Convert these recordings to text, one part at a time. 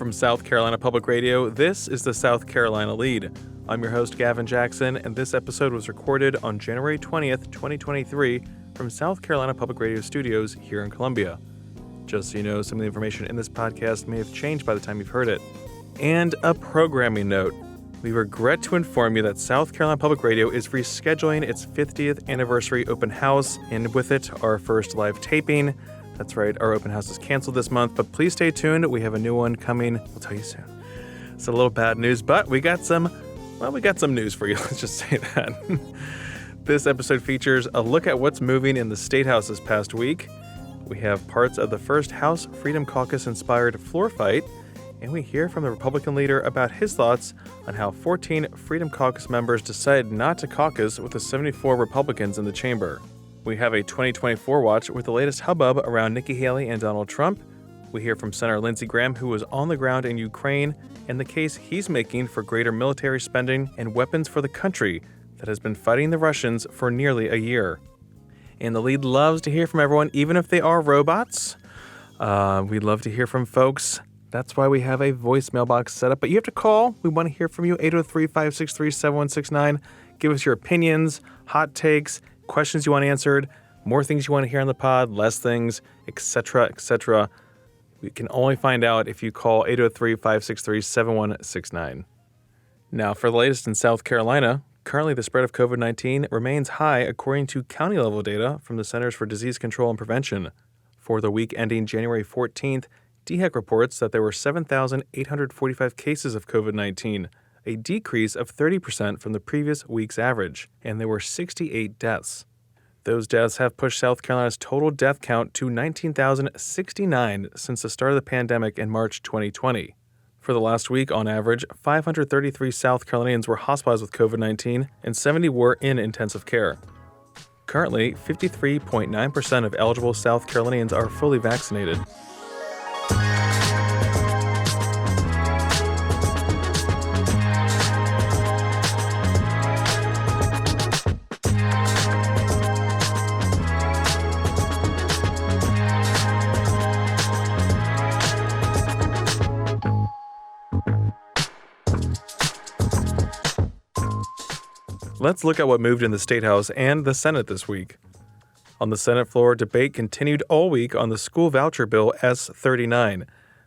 From South Carolina Public Radio, this is the South Carolina Lede. I'm your host, Gavin Jackson, and this episode was recorded on January 20th, 2023 from South Carolina Public Radio Studios here in Columbia. Just so you know, some of the information in this podcast may have changed by the time you've heard it. And a programming note. We regret to inform you that South Carolina Public Radio is rescheduling its 50th anniversary open house, and with it, our first live taping. That's right, our open house is canceled this month, but please stay tuned. We have a new one coming. We'll tell you soon. It's a little bad news, but we got some news for you. Let's just say that. This episode features a look at what's moving in the State House this past week. We have parts of the first House Freedom Caucus inspired floor fight, and we hear from the Republican leader about his thoughts on how 14 Freedom Caucus members decided not to caucus with the 74 Republicans in the chamber. We have a 2024 watch with the latest hubbub around Nikki Haley and Donald Trump. We hear from Senator Lindsey Graham, who was on the ground in Ukraine, and the case he's making for greater military spending and weapons for the country that has been fighting the Russians for nearly a year. And the lead loves to hear from everyone, even if they are robots. We love to hear from folks. That's why we have a voicemail box set up. But you have to call. We want to hear from you, 803-563-7169. Give us your opinions, hot takes, questions you want answered, more things you want to hear on the pod, less things, etc., etc. We can only find out if you call 803-563-7169. Now, for the latest in South Carolina, currently the spread of COVID-19 remains high according to county-level data from the Centers for Disease Control and Prevention. For the week ending January 14th, DHEC reports that there were 7,845 cases of COVID-19, a decrease of 30% from the previous week's average, and there were 68 deaths. Those deaths have pushed South Carolina's total death count to 19,069 since the start of the pandemic in March 2020. For the last week, on average, 533 South Carolinians were hospitalized with COVID-19 and 70 were in intensive care. Currently, 53.9% of eligible South Carolinians are fully vaccinated. Let's look at what moved in the State House and the Senate this week. On the Senate floor, debate continued all week on the school voucher bill S-39.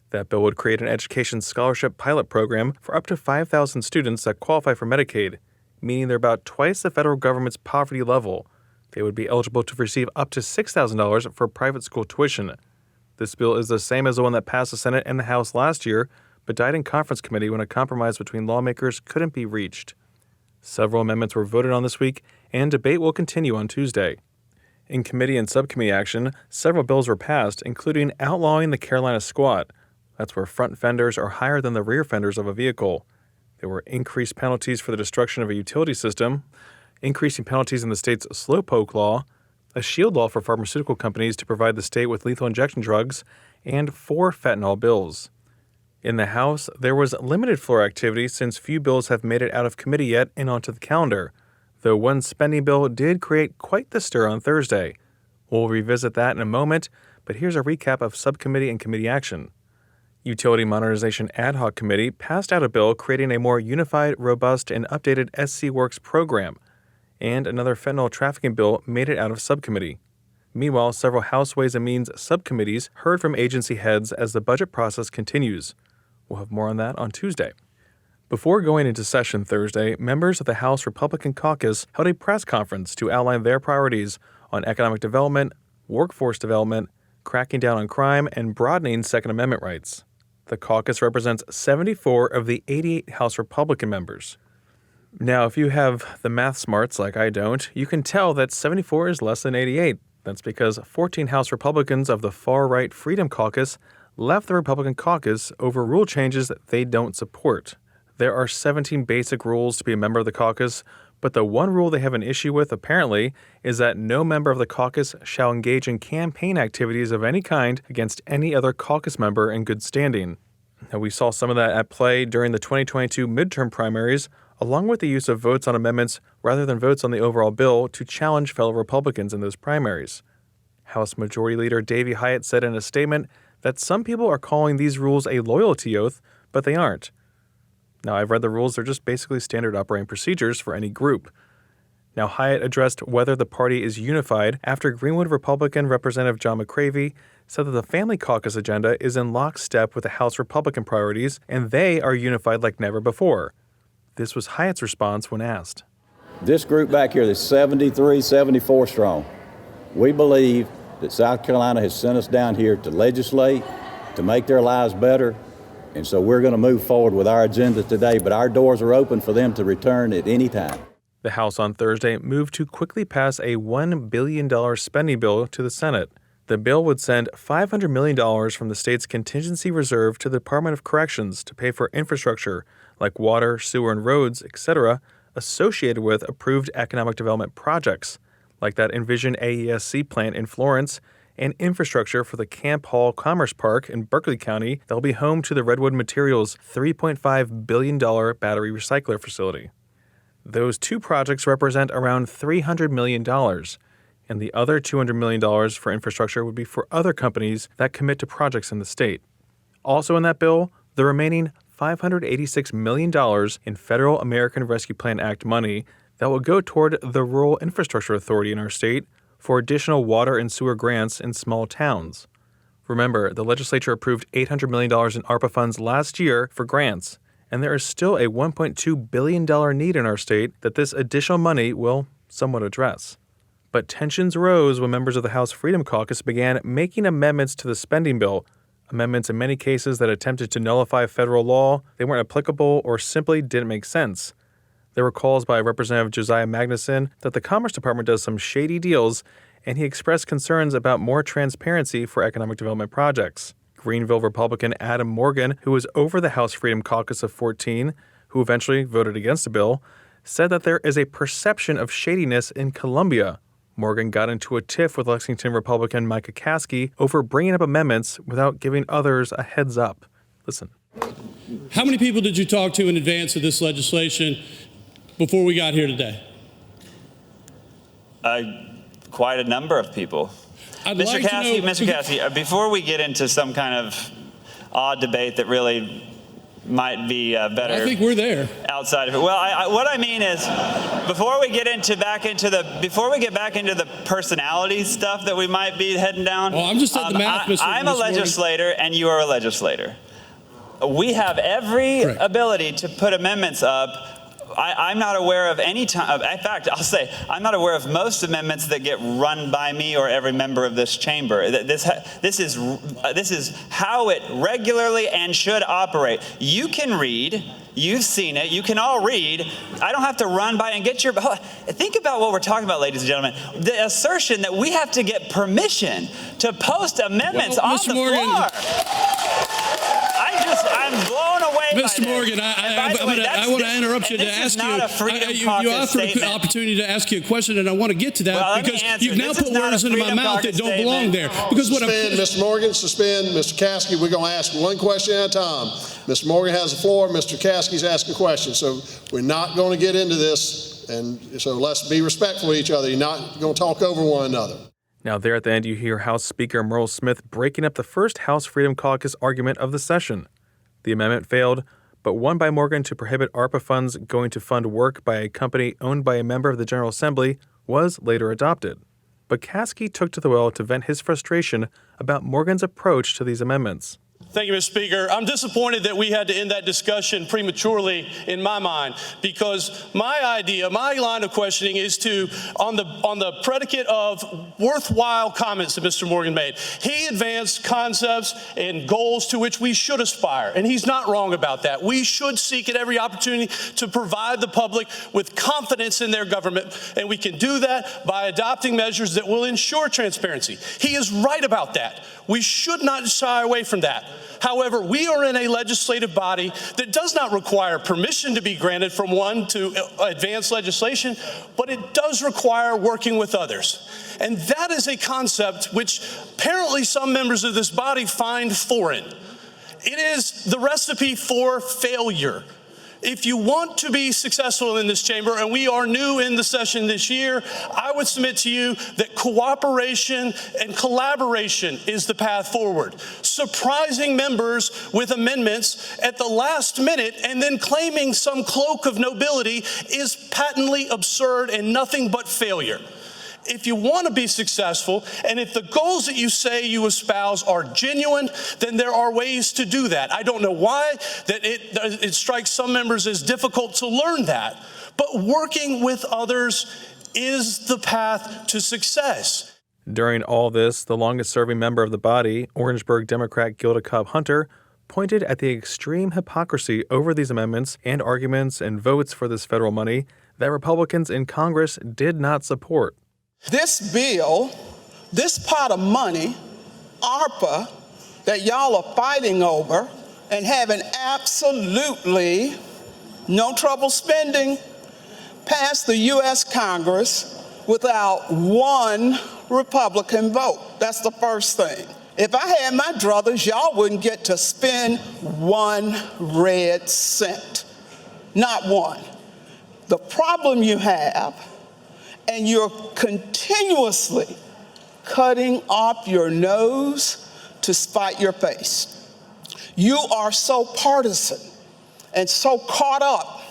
That bill would create an education scholarship pilot program for up to 5,000 students that qualify for Medicaid, meaning they're about twice the federal government's poverty level. They would be eligible to receive up to $6,000 for private school tuition. This bill is the same as the one that passed the Senate and the House last year, but died in conference committee when a compromise between lawmakers couldn't be reached. Several amendments were voted on this week, and debate will continue on Tuesday. In committee and subcommittee action, several bills were passed, including outlawing the Carolina squat. That's where front fenders are higher than the rear fenders of a vehicle. There were increased penalties for the destruction of a utility system, increasing penalties in the state's slowpoke law, a shield law for pharmaceutical companies to provide the state with lethal injection drugs, and 4 fentanyl bills. In the House, there was limited floor activity since few bills have made it out of committee yet and onto the calendar, though one spending bill did create quite the stir on Thursday. We'll revisit that in a moment, but here's a recap of subcommittee and committee action. Utility Modernization Ad Hoc Committee passed out a bill creating a more unified, robust, and updated SC Works program, and another fentanyl trafficking bill made it out of subcommittee. Meanwhile, several House Ways and Means subcommittees heard from agency heads as the budget process continues. We'll have more on that on Tuesday. Before going into session Thursday, members of the House Republican Caucus held a press conference to outline their priorities on economic development, workforce development, cracking down on crime, and broadening Second Amendment rights. The caucus represents 74 of the 88 House Republican members. Now, if you have the math smarts like I don't, you can tell that 74 is less than 88. That's because 14 House Republicans of the far-right Freedom Caucus left the Republican caucus over rule changes that they don't support. There are 17 basic rules to be a member of the caucus, but the one rule they have an issue with, apparently, is that no member of the caucus shall engage in campaign activities of any kind against any other caucus member in good standing. Now, we saw some of that at play during the 2022 midterm primaries, along with the use of votes on amendments rather than votes on the overall bill to challenge fellow Republicans in those primaries. House Majority Leader Davey Hyatt said in a statement that some people are calling these rules a loyalty oath, but they aren't. Now, I've read the rules. They're just basically standard operating procedures for any group. Now, Hyatt addressed whether the party is unified after Greenwood Republican Representative John McCravey said that the Family Caucus agenda is in lockstep with the House Republican priorities, and they are unified like never before. This was Hyatt's response when asked. This group back here is 73, 74 strong. We believe that South Carolina has sent us down here to legislate, to make their lives better, and so we're going to move forward with our agenda today, but our doors are open for them to return at any time. The House on Thursday moved to quickly pass a $1 billion spending bill to the Senate. The bill would send $500 million from the state's contingency reserve to the Department of Corrections to pay for infrastructure like water, sewer, and roads, etc., associated with approved economic development projects, like that Envision AESC plant in Florence, and infrastructure for the Camp Hall Commerce Park in Berkeley County that will be home to the Redwood Materials $3.5 billion battery recycler facility. Those two projects represent around $300 million, and the other $200 million for infrastructure would be for other companies that commit to projects in the state. Also in that bill, the remaining $586 million in Federal American Rescue Plan Act money that will go toward the Rural Infrastructure Authority in our state for additional water and sewer grants in small towns. Remember, the legislature approved $800 million in ARPA funds last year for grants, and there is still a $1.2 billion need in our state that this additional money will somewhat address. But tensions rose when members of the House Freedom Caucus began making amendments to the spending bill, amendments in many cases that attempted to nullify federal law, they weren't applicable, or simply didn't make sense. There were calls by Representative Josiah Magnuson that the Commerce Department does some shady deals, and he expressed concerns about more transparency for economic development projects. Greenville Republican Adam Morgan, who was over the House Freedom Caucus of 14, who eventually voted against the bill, said that there is a perception of shadiness in Columbia. Morgan got into a tiff with Lexington Republican Micah Caskey over bringing up amendments without giving others a heads up. Listen. How many people did you talk to in advance of this legislation before we got here today? Quite a number of people. Mr. Caskey, before we get into some kind of odd debate that really might be better. I think we're there. Outside of it. Well, what I mean is, before we get back into the personality stuff that we might be heading down. Well, I'm just at the math, I'm a legislator, and you are a legislator. We have every ability to put amendments up. I'm not aware of any time. In fact, I'll say I'm not aware of most amendments that get run by me or every member of this chamber. This is how it regularly and should operate. You can read. You've seen it. You can all read. I don't have to run by and get your. Think about what we're talking about, ladies and gentlemen. The assertion that we have to get permission to post amendments on the floor. I'm blown away by this. Mr. Morgan, I want to interrupt you to ask you. You offered an opportunity to ask you a question, and I want to get to that because you've now put words into my mouth that don't belong there. Because suspend, Mr. Morgan, suspend. Mr. Caskey, we're going to ask one question at a time. Mr. Morgan has the floor. Mr. Caskey's asking a question. So we're not going to get into this, and so let's be respectful of each other. You're not going to talk over one another. Now there at the end, you hear House Speaker Merle Smith breaking up the first House Freedom Caucus argument of the session. The amendment failed, but one by Morgan to prohibit ARPA funds going to fund work by a company owned by a member of the General Assembly was later adopted. But Caskey took to the well to vent his frustration about Morgan's approach to these amendments. Thank you, Mr. Speaker. I'm disappointed that we had to end that discussion prematurely in my mind, because my line of questioning is on the predicate of worthwhile comments that Mr. Morgan made. He advanced concepts and goals to which we should aspire, and he's not wrong about that. We should seek at every opportunity to provide the public with confidence in their government, and we can do that by adopting measures that will ensure transparency. He is right about that. We should not shy away from that. However, we are in a legislative body that does not require permission to be granted from one to advance legislation, but it does require working with others. And that is a concept which apparently some members of this body find foreign. It is the recipe for failure. If you want to be successful in this chamber, and we are new in the session this year, I would submit to you that cooperation and collaboration is the path forward. Surprising members with amendments at the last minute and then claiming some cloak of nobility is patently absurd and nothing but failure. If you want to be successful, and if the goals that you say you espouse are genuine, then there are ways to do that. I don't know why that it strikes some members as difficult to learn that, but working with others is the path to success. During all this, the longest-serving member of the body, Orangeburg Democrat Gilda Cobb-Hunter, pointed at the extreme hypocrisy over these amendments and arguments and votes for this federal money that Republicans in Congress did not support. This bill, this pot of money, ARPA, that y'all are fighting over and having absolutely no trouble spending, passed the U.S. Congress without one Republican vote. That's the first thing. If I had my druthers, y'all wouldn't get to spend one red cent. Not one. The problem you have, and you're continuously cutting off your nose to spite your face. You are so partisan and so caught up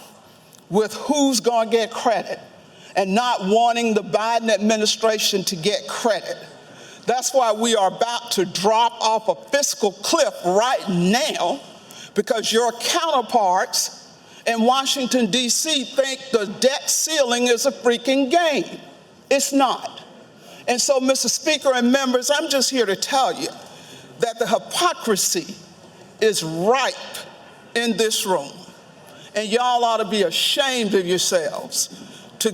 with who's going to get credit and not wanting the Biden administration to get credit. That's why we are about to drop off a fiscal cliff right now, because your counterparts in Washington, D.C. think the debt ceiling is a freaking game. It's not. And so, Mr. Speaker and members, I'm just here to tell you that the hypocrisy is ripe in this room. And y'all ought to be ashamed of yourselves to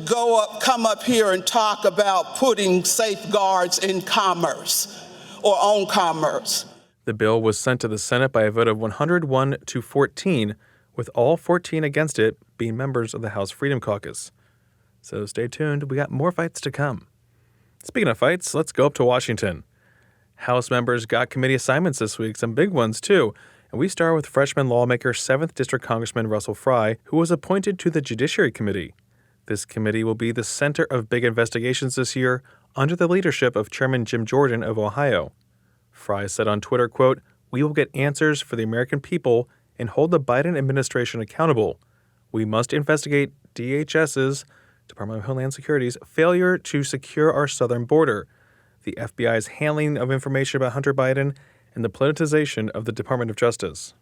come up here and talk about putting safeguards in commerce or on commerce. The bill was sent to the Senate by a vote of 101 to 14, with all 14 against it being members of the House Freedom Caucus. So stay tuned, we got more fights to come. Speaking of fights, let's go up to Washington. House members got committee assignments this week, some big ones too, and we start with freshman lawmaker 7th District Congressman Russell Fry, who was appointed to the Judiciary Committee. This committee will be the center of big investigations this year under the leadership of Chairman Jim Jordan of Ohio. Fry said on Twitter, quote, "We will get answers for the American people and hold the Biden administration accountable. We must investigate DHS's, Department of Homeland Security's, failure to secure our southern border, the FBI's handling of information about Hunter Biden, and the politicization of the Department of Justice."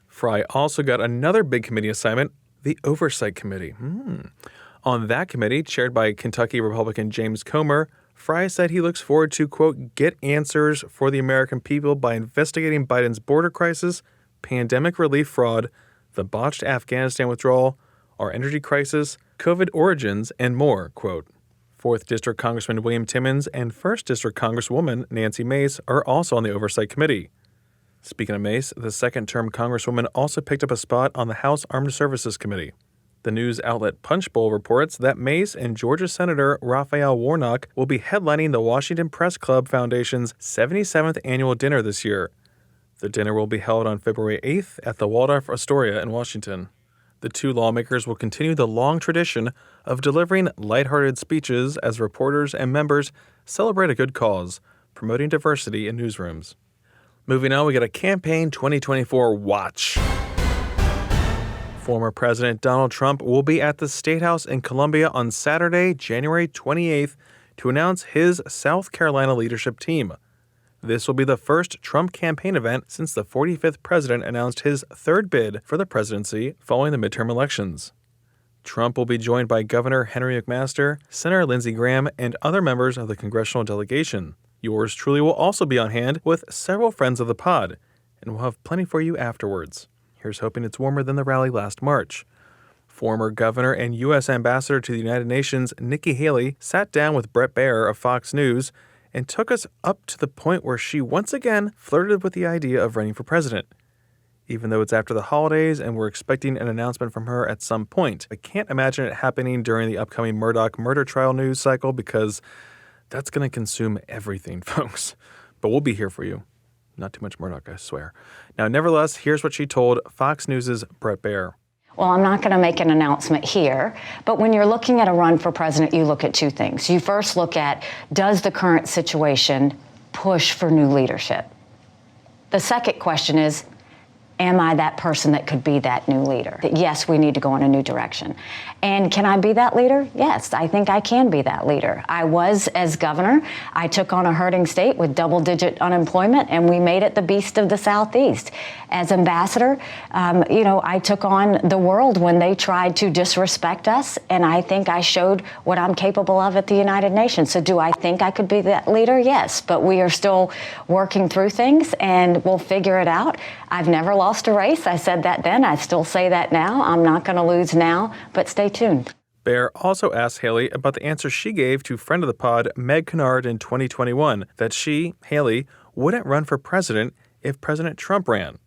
Fry also got another big committee assignment, the Oversight Committee. On that committee, chaired by Kentucky Republican James Comer, Fry said he looks forward to, quote, "get answers for the American people by investigating Biden's border crisis, pandemic relief fraud, the botched Afghanistan withdrawal, our energy crisis, COVID origins, and more," quote. 4th District Congressman William Timmons and 1st District Congresswoman Nancy Mace are also on the Oversight Committee. Speaking of Mace, the second-term Congresswoman also picked up a spot on the House Armed Services Committee. The news outlet Punchbowl reports that Mace and Georgia Senator Raphael Warnock will be headlining the Washington Press Club Foundation's 77th annual dinner this year. The dinner will be held on February 8th at the Waldorf Astoria in Washington. The two lawmakers will continue the long tradition of delivering lighthearted speeches as reporters and members celebrate a good cause, promoting diversity in newsrooms. Moving on, we got a Campaign 2024 watch. Former President Donald Trump will be at the State House in Columbia on Saturday, January 28th, to announce his South Carolina leadership team. This will be the first Trump campaign event since the 45th president announced his third bid for the presidency following the midterm elections. Trump will be joined by Governor Henry McMaster, Senator Lindsey Graham, and other members of the congressional delegation. Yours truly will also be on hand with several friends of the pod, and we'll have plenty for you afterwards. Here's hoping it's warmer than the rally last March. Former governor and U.S. ambassador to the United Nations Nikki Haley sat down with Bret Baier of Fox News and took us up to the point where she once again flirted with the idea of running for president. Even though it's after the holidays and we're expecting an announcement from her at some point, I can't imagine it happening during the upcoming Murdoch murder trial news cycle because that's going to consume everything, folks. But we'll be here for you. Not too much Murdoch, I swear. Now, nevertheless, here's what she told Fox News' Bret Baier. Well, I'm not going to make an announcement here, but when you're looking at a run for president, you look at two things. You first look at, does the current situation push for new leadership? The second question is, am I that person that could be that new leader? Yes, we need to go in a new direction. And can I be that leader? Yes, I think I can be that leader. I was, as governor, I took on a hurting state with double-digit unemployment, and we made it the beast of the Southeast. As ambassador, I took on the world when they tried to disrespect us, and I think I showed what I'm capable of at the United Nations. So do I think I could be that leader? Yes, but we are still working through things, and we'll figure it out. I've never lost a race. I said that then. I still say that now. I'm not going to lose now, but stay tuned. Baer also asked Haley about the answer she gave to friend of the pod, Meg Kennard, in 2021, that she, Haley, wouldn't run for president if President Trump ran.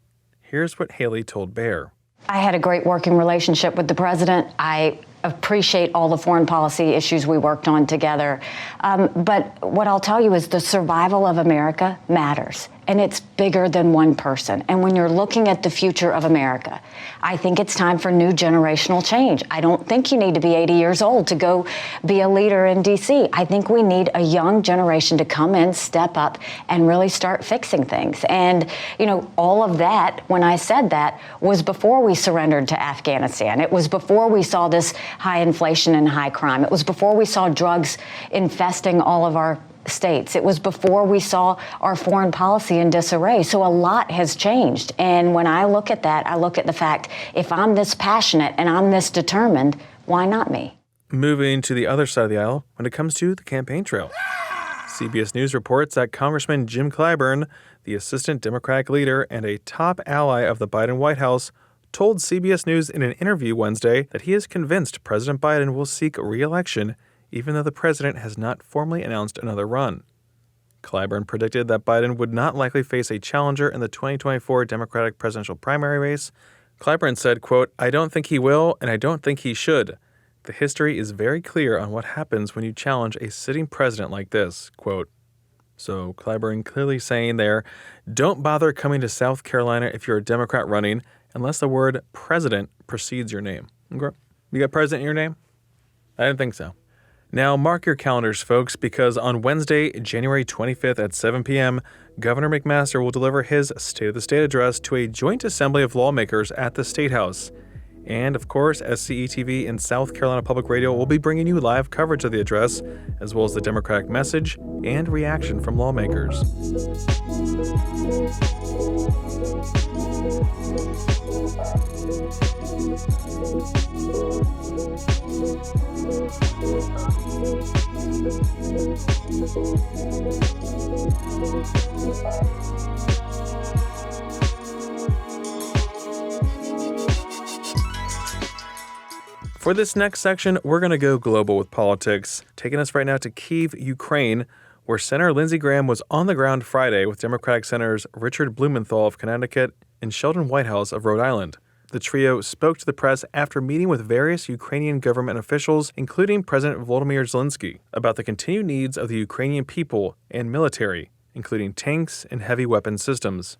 Here's what Haley told Baer. I had a great working relationship with the president. I appreciate all the foreign policy issues we worked on together. But what I'll tell you is the survival of America matters. And it's bigger than one person. And when you're looking at the future of America, I think it's time for new generational change. I don't think you need to be 80 years old to go be a leader in D.C. I think we need a young generation to come in, step up, and really start fixing things. And, all of that, when I said that, was before we surrendered to Afghanistan. It was before we saw this high inflation and high crime. It was before we saw drugs infesting all of our states. It was before we saw our foreign policy in disarray. So a lot has changed. And when I look at that, I look at the fact, if I'm this passionate and I'm this determined, why not me? Moving to the other side of the aisle when it comes to the campaign trail. CBS News reports that Congressman Jim Clyburn, the assistant Democratic leader and a top ally of the Biden White House, told CBS News in an interview Wednesday that he is convinced President Biden will seek re-election even though the president has not formally announced another run. Clyburn predicted that Biden would not likely face a challenger in the 2024 Democratic presidential primary race. Clyburn said, quote, "I don't think he will, and I don't think he should. The history is very clear on what happens when you challenge a sitting president like this," quote. So Clyburn clearly saying there, don't bother coming to South Carolina if you're a Democrat running unless the word president precedes your name. Okay. You got president in your name? I didn't think so. Now, mark your calendars, folks, because on Wednesday, January 25th at 7 p.m., Governor McMaster will deliver his State of the State address to a joint assembly of lawmakers at the State House. And, of course, SCETV and South Carolina Public Radio will be bringing you live coverage of the address, as well as the Democratic message and reaction from lawmakers. For this next section, we're going to go global with politics, taking us right now to Kyiv, Ukraine, where Senator Lindsey Graham was on the ground Friday with Democratic Senators Richard Blumenthal of Connecticut and Sheldon Whitehouse of Rhode Island. The trio spoke to the press after meeting with various Ukrainian government officials, including President Volodymyr Zelensky, about the continued needs of the Ukrainian people and military, including tanks and heavy weapon systems.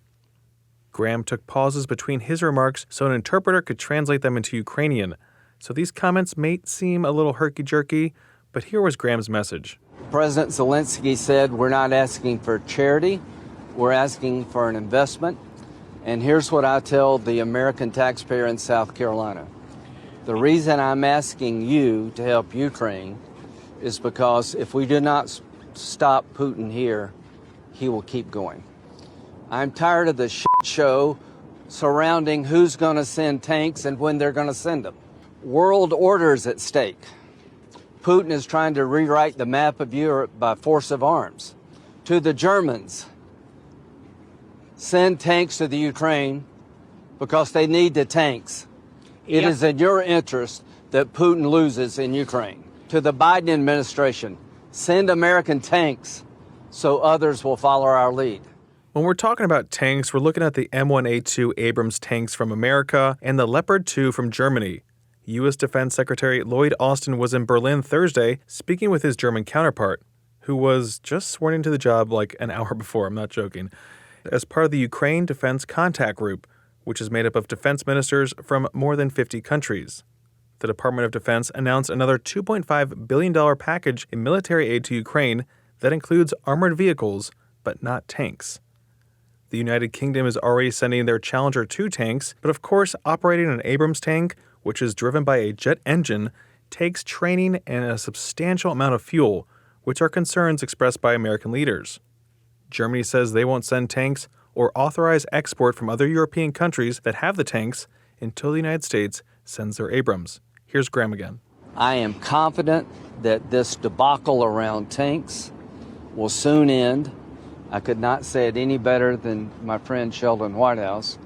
Graham took pauses between his remarks so an interpreter could translate them into Ukrainian, so these comments may seem a little herky-jerky, but here was Graham's message. President Zelensky said, we're not asking for charity, we're asking for an investment. And here's what I tell the American taxpayer in South Carolina. The reason I'm asking you to help Ukraine is because if we do not stop Putin here, he will keep going. I'm tired of the shit show surrounding who's going to send tanks and when they're going to send them. World order's at stake. Putin is trying to rewrite the map of Europe by force of arms. To the Germans, send tanks to the Ukraine because they need the tanks. It is in your interest that Putin loses in Ukraine. To the Biden administration, send American tanks so others will follow our lead. When we're talking about tanks, we're looking at the M1A2 Abrams tanks from America and the Leopard 2 from Germany. U.S. Defense Secretary Lloyd Austin was in Berlin Thursday speaking with his German counterpart, who was just sworn into the job like an hour before, I'm not joking, as part of the Ukraine Defense Contact Group, which is made up of defense ministers from more than 50 countries. The Department of Defense announced another $2.5 billion package in military aid to Ukraine that includes armored vehicles, but not tanks. The United Kingdom is already sending their Challenger 2 tanks, but of course, operating an Abrams tank, which is driven by a jet engine, takes training and a substantial amount of fuel, which are concerns expressed by American leaders. Germany says they won't send tanks or authorize export from other European countries that have the tanks until the United States sends their Abrams. Here's Graham again. I am confident that this debacle around tanks will soon end. I could not say it any better than my friend Sheldon Whitehouse,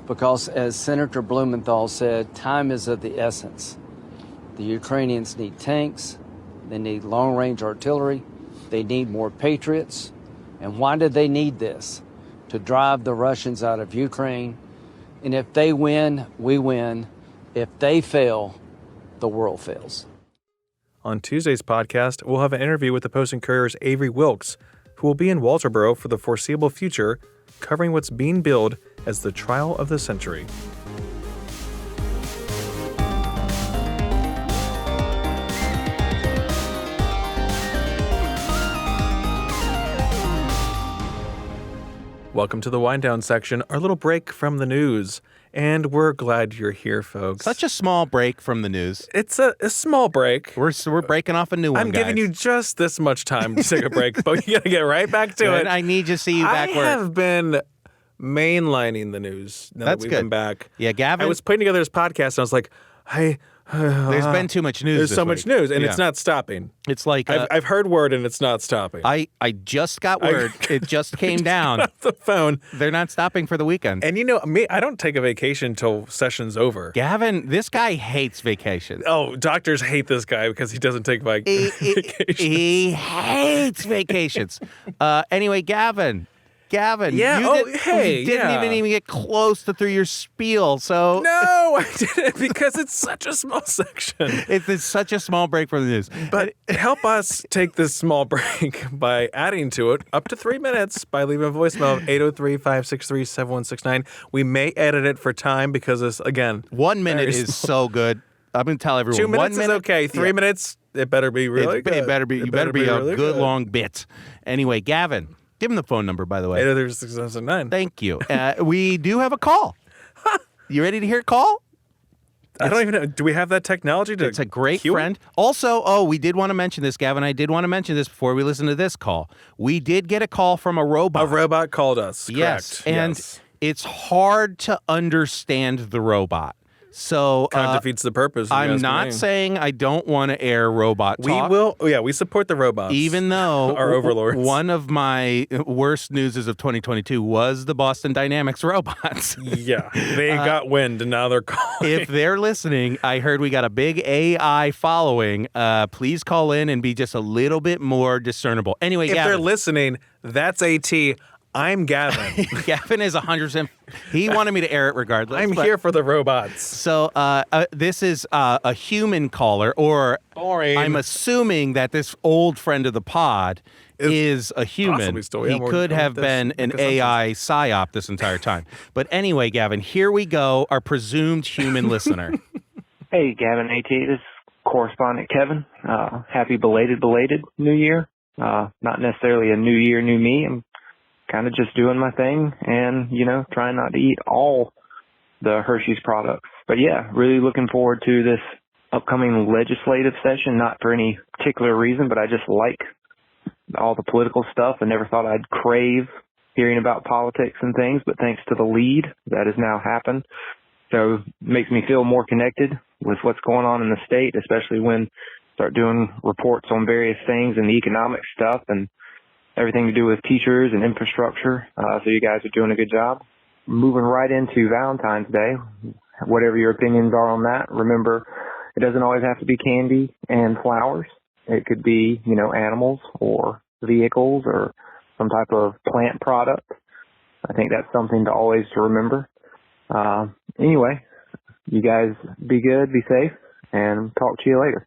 because as Senator Blumenthal said, time is of the essence. The Ukrainians need tanks, they need long-range artillery, they need more Patriots. And why do they need this? To drive the Russians out of Ukraine. And if they win, we win. If they fail, the world fails. On Tuesday's podcast, we'll have an interview with the Post and Courier's Avery Wilkes, who will be in Walterboro for the foreseeable future, covering what's being billed as the trial of the century. Welcome to the wind down section, our little break from the news. And we're glad you're here, folks. Such a small break from the news. It's a small break. We're breaking off a new one, I'm giving you just this much time to take a break, but you got to get right back to it. I need to see you back I have been mainlining the news now that we've been back. Yeah, Gavin. I was putting together this podcast, and I was like, there's been too much news. There's so much news, and it's not stopping. It's like I've heard word, and it's not stopping. I just got word. It just came down. Off the phone. They're not stopping for the weekend. And you know me, I don't take a vacation till session's over. Gavin, this guy hates vacation. Oh, doctors hate this guy because he doesn't take vacations. He hates vacations. Anyway, Gavin. Yeah. You didn't even get close to through your spiel. So no, I didn't, because it's such a small section. It's such a small break from the news. But help us take this small break by adding to it up to 3 minutes by leaving a voicemail of 803-563-7169. We may edit it for time because this, again, 1 minute is so good. I'm going to tell everyone. 2 minutes 1 minute is okay. 3 minutes, it better be really good. It better be a really good long bit. Anyway, Gavin. Give him the phone number, by the way. 803-679. Thank you. We do have a call. You ready to hear a call? I don't even know. Do we have that technology to It's a great cue friend. it? Also, we did want to mention this, Gavin. I did want to mention this before we listen to this call. We did get a call from a robot. A robot called us. Yes. Correct. And yes. it's hard to understand the robot. So Kind of defeats the purpose. I'm not saying I don't want to air robot talk. We will. Yeah, we support the robots. Even though our overlords. One of my worst newses of 2022 was the Boston Dynamics robots. Yeah, they got wind and now they're calling. If they're listening, I heard we got a big AI following. Please call in and be just a little bit more discernible. Anyway, if Gavin, they're listening, that's AT. I'm Gavin. Gavin is 100%. He wanted me to air it regardless. I'm here for the robots. So this is a human caller, or Boring. I'm assuming that this old friend of the pod is a human. Possibly still, yeah, he could have been an AI psyop this entire time. But anyway, Gavin, here we go, our presumed human listener. Hey, Gavin, AT, this is correspondent Kevin. Happy belated New Year. Not necessarily a new year, new me. I'm kind of just doing my thing and, trying not to eat all the Hershey's products. But yeah, really looking forward to this upcoming legislative session, not for any particular reason, but I just like all the political stuff. I never thought I'd crave hearing about politics and things, but thanks to the lead, that has now happened. So it makes me feel more connected with what's going on in the state, especially when I start doing reports on various things and the economic stuff and everything to do with teachers and infrastructure. So you guys are doing a good job. Moving right into Valentine's Day, whatever your opinions are on that, remember, it doesn't always have to be candy and flowers. It could be, animals or vehicles or some type of plant product. I think that's something to always remember. Anyway, you guys be good, be safe, and talk to you later.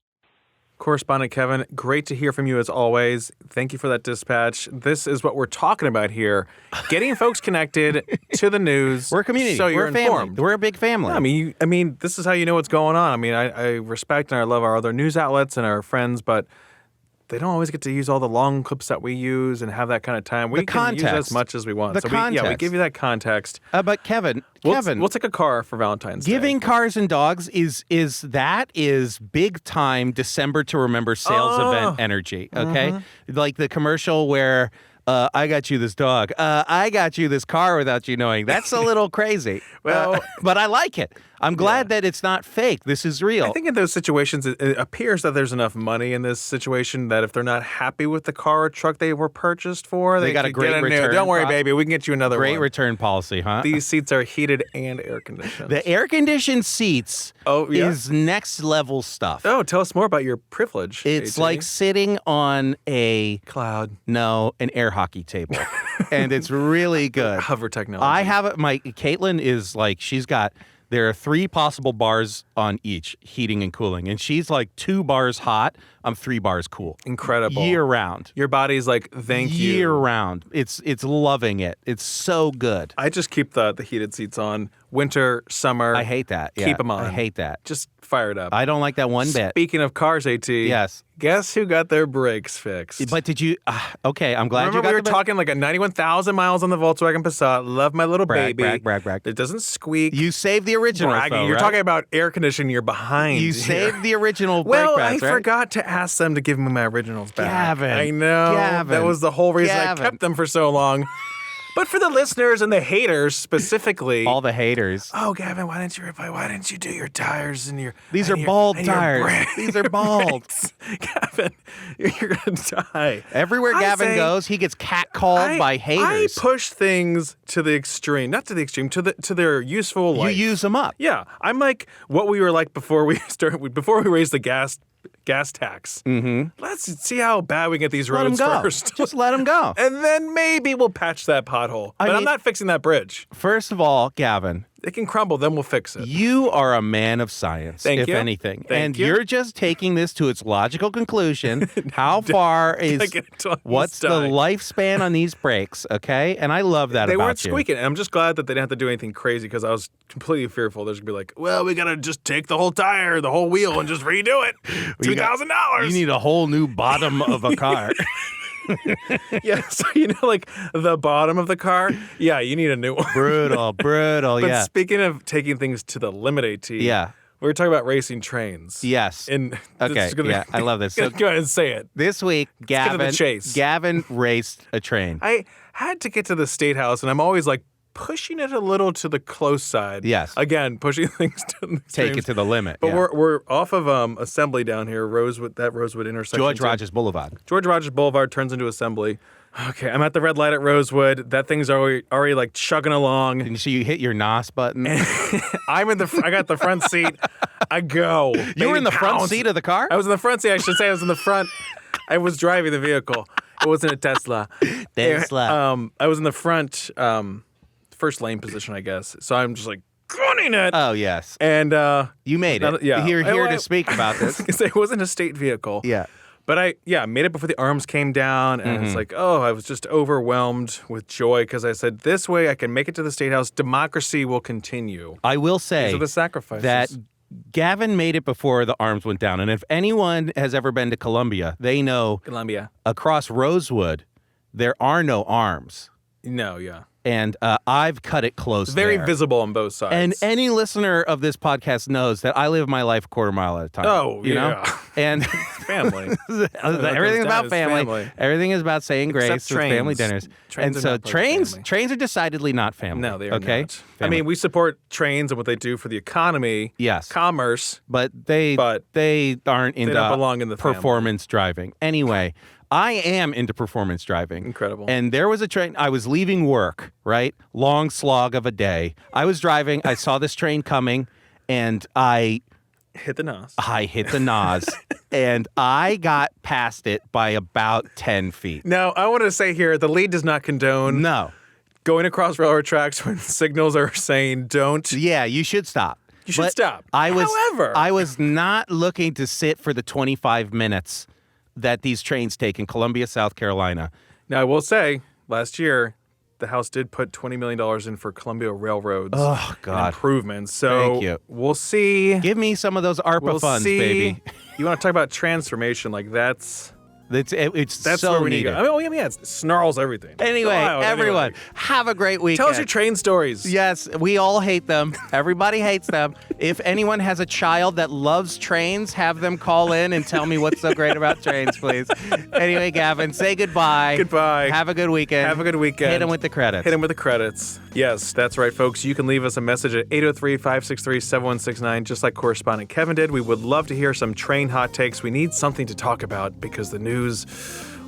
Correspondent Kevin, great to hear from you as always. Thank you for that dispatch. This is what we're talking about here. Getting folks connected to the news. We're a community. So you're We're a family. informed. We're a big family. Yeah, I mean, this is how you know what's going on. I mean, I respect and I love our other news outlets and our friends, but they don't always get to use all the long clips that we use and have that kind of time. We can use as much as we want. We give you that context. But Kevin, we'll take a car for Valentine's Day. Giving cars and dogs is big time December to remember sales event energy. Okay, like the commercial where. I got you this dog. I got you this car without you knowing. That's a little crazy. Well, but I like it. I'm glad that it's not fake. This is real. I think in those situations, it appears that there's enough money in this situation that if they're not happy with the car or truck they were purchased for, they got a great return. Don't worry, baby. We can get you another great one. return policy, huh? These seats are heated and air conditioned. The air conditioned seats is next level stuff. Oh, tell us more about your privilege. It's like sitting on a cloud. No, an air hockey table. And it's really good. Hover technology. I have it. Caitlin is like, there are 3 possible bars on each, heating and cooling. And she's like 2 bars hot. I'm 3 bars cool. Incredible. Year round. Your body's like, thank you. Year round. It's loving it. It's so good. I just keep the heated seats on. Winter, summer. I hate that. Yeah, keep them on. I hate that. Just fire it up. I don't like that one bit. Speaking of cars, AT. Yes. Guess who got their brakes fixed? But did you? Okay, I'm glad Remember you got we were talking like at 91,000 miles on the Volkswagen Passat. Love my little baby. Brag. It doesn't squeak. You saved the original. You're talking about air conditioning. You're behind. You saved the original brake Well, pads, I right? forgot to ask them to give me my originals back. Gavin. I know. Gavin. That was the whole reason Gavin. I kept them for so long. But for the listeners and the haters specifically. All the haters. Oh, Gavin, why didn't you do your tires and your These are bald tires. These are bald. Gavin, you're going to die. Everywhere Gavin goes, he gets catcalled by haters. I push things to the extreme. Not to the extreme, to their useful life. You use them up. Yeah. I'm like what we were like before we raised the gas tax. Mm-hmm. Let's see how bad we get these roads first. Just let them go. And then maybe we'll patch that pothole. But I'm not fixing that bridge. First of all, Gavin. It can crumble, then we'll fix it. You are a man of science, if anything. Thank you. You're just taking this to its logical conclusion. How far is, what's the lifespan on these brakes, okay? And I love that about you. They weren't squeaking. And I'm just glad that they didn't have to do anything crazy because I was completely fearful. There's going to be like, well, we got to just take the whole tire, the whole wheel, and just redo it. $2,000. You need a whole new bottom of a car. Yeah, so like the bottom of the car. Yeah, you need a new one. Brutal. But speaking of taking things to the limit, AT. Yeah. We were talking about racing trains. Yes. Okay. I love this. So, go ahead and say it. This week, Gavin raced a train. I had to get to the State House, and I'm always like pushing it a little to the close side. Yes. Again, pushing things to the Take it to the limit. But we're off of Assembly down here, Rosewood intersection. George Rogers Boulevard. George Rogers Boulevard turns into Assembly. Okay, I'm at the red light at Rosewood. That thing's already like chugging along. And so you hit your NOS button. I got the front seat. I go. You were in the front seat of the car? I was in the front seat. I should say I was in the front. I was driving the vehicle. It wasn't a Tesla. I was in the front, first lane position, I guess. So I'm just like gunning it. Oh, yes. And you made it. Yeah. You're here to speak about this. It wasn't a state vehicle. Yeah. But I made it before the arms came down, and it's like, I was just overwhelmed with joy because I said, this way I can make it to the State House. Democracy will continue. I will say these are the sacrifices. that Gavin made it before the arms went down. And if anyone has ever been to Columbia, they know across Rosewood, there are no arms. No, yeah. And I've cut it close. Very visible on both sides. And any listener of this podcast knows that I live my life a quarter mile at a time. Oh, you know? And family. Everything's about family. Everything is about saying grace with family dinners. Trains and so trains are decidedly not family. No, they are okay? not. Family. I mean, we support trains and what they do for the economy. Yes. Commerce. But they aren't into don't belong in the performance driving. Anyway. I am into performance driving. Incredible. And there was a train. I was leaving work, right? Long slog of a day. I was driving. I saw this train coming, and I hit the NOS. And I got past it by about 10 feet. Now, I want to say here, the lead does not condone going across railroad tracks when signals are saying don't. Yeah, you should stop. You should But stop. However, I I was not looking to sit for the 25 minutes that these trains take in Columbia, South Carolina. Now, I will say, last year, the House did put $20 million in for Columbia Railroads Oh, God. improvements. So Thank you. we'll see. Give me some of those ARPA We'll funds, see. baby. You want to talk about transformation? Like that's It's so where we need to needed. go. I mean, it snarls everything. Anyway, Go out, everyone, anyway. have a great weekend. Tell us your train stories. Yes, we all hate them. Everybody hates them. If anyone has a child that loves trains, have them call in and tell me what's so great about trains, please. Anyway, Gavin, say goodbye. Goodbye. Have a good weekend. Have a good weekend. Hit him with the credits. Hit him with the credits. Yes, that's right, folks. You can leave us a message at 803-563-7169, just like correspondent Kevin did. We would love to hear some train hot takes. We need something to talk about because the news,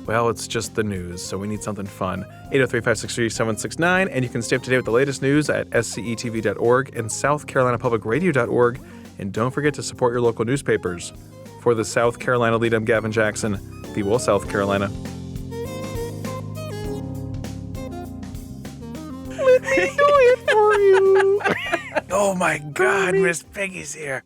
well, it's just the news, so we need something fun. 803-563-7169, and you can stay up to date with the latest news at scetv.org and southcarolinapublicradio.org. And don't forget to support your local newspapers. For the South Carolina Lede, I'm Gavin Jackson. Be well, South Carolina. Let me do it for you. Oh my God, Miss Peggy's here.